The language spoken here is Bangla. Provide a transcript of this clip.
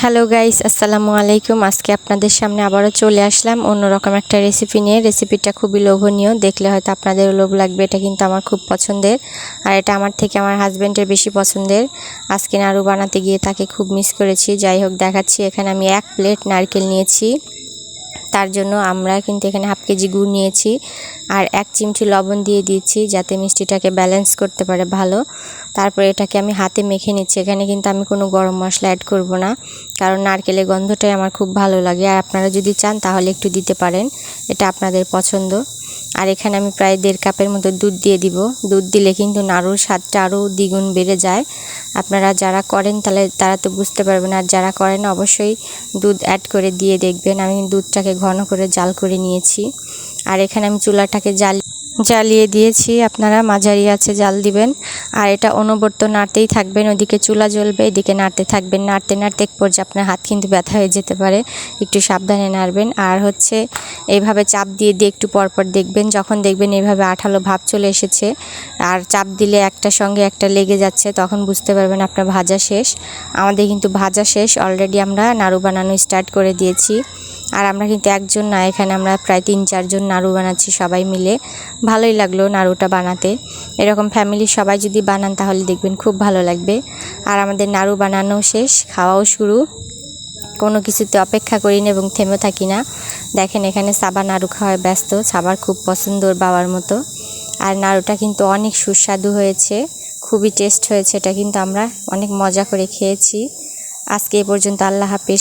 হ্যালো গাইস, আসসালামু আলাইকুম। আজকে আপনাদের সামনে আবারও চলে আসলাম অন্যরকম একটা রেসিপি নিয়ে। রেসিপিটা খুবই লোভনীয়, দেখলে হয়তো আপনাদেরও লোভ লাগবে। এটা কিন্তু আমার খুব পছন্দের, আর এটা আমার থেকে আমার হাজব্যান্ডের বেশি পছন্দের। আজকে নাড়ু বানাতে গিয়ে তাকে খুব মিস করেছি। যাই হোক, দেখাচ্ছি। এখানে আমি 1 প্লেট নারকেল নিয়েছি। তার জন্য আমরা কিন্তু এখানে হাফ কেজি গুড় নিয়েছি, আর 1 চিমটি লবণ দিয়ে দিচ্ছি যাতে মিষ্টিটাকে ব্যালেন্স করতে পারে ভালো। তারপরে এটাকে আমি হাতে মেখে নিচ্ছি। এখানে কিন্তু আমি কোনো গরম মশলা অ্যাড করব না, কারণ নারকেলের গন্ধটাই আমার খুব ভালো লাগে। আর আপনারা যদি চান তাহলে একটু দিতে পারেন, এটা আপনাদের পছন্দ। আর এখানে আমি প্রায় 1.5 কাপের মতো দুধ দিয়ে দিব। দুধ দিলে কিন্তু নাড়ুর স্বাদটা আরও দ্বিগুণ বেড়ে যায়। আপনারা যারা করেন তারা তো বুঝতে পারবেন, আর যারা করেন অবশ্যই দুধ অ্যাড করে দিয়ে দেখবেন। আমি দুধটাকে ঘন করে জাল করে নিয়েছি, আর এখানে আমি চুলাটাকে জ্বালিয়ে দিয়েছি। আপনারা মাঝারি আছে জাল দিবেন, আর এটা অনবরত নাড়তেই থাকবেন। ওদিকে চুলা জ্বলবে, এদিকে নাড়তে থাকবেন। নাড়তে নাড়তে এক পর্যায়ে আপনার হাত কিন্তু ব্যথা হয়ে যেতে পারে, একটু সাবধানে নাড়বেন। আর এইভাবে চাপ দিয়ে দিয়ে একটু পরপর দেখবেন। যখন দেখবেন এইভাবে আঠালো ভাব চলে এসেছে, আর চাপ দিলে একটার সঙ্গে একটা লেগে যাচ্ছে, তখন বুঝতে পারবেন আপনার ভাজা শেষ। আমাদের কিন্তু ভাজা শেষ, অলরেডি আমরা নাড়ু বানানো স্টার্ট করে দিয়েছি। আর আমরা কিন্তু একজন না, এখানে আমরা প্রায় 3-4 জন নাড়ু বানাচ্ছি সবাই মিলে। ভালোই লাগলো নাড়ুটা বানাতে। এরকম ফ্যামিলির সবাই যদি বানান তাহলে দেখবেন খুব ভালো লাগবে। আর আমাদের নাড়ু বানানো শেষ, খাওয়াও শুরু। কোনো কিছুতে অপেক্ষা করি না এবং থেমে থাকি না। দেখেন এখানে সাবা নাড়ু খাওয়ায় ব্যস্ত। সাবার খুব পছন্দ ওর বাবার মতো। আর নাড়ুটা কিন্তু অনেক সুস্বাদু হয়েছে, খুবই টেস্ট হয়েছে। এটা কিন্তু আমরা অনেক মজা করে খেয়েছি। আজকে এ পর্যন্ত। আল্লাহ হাফেজ।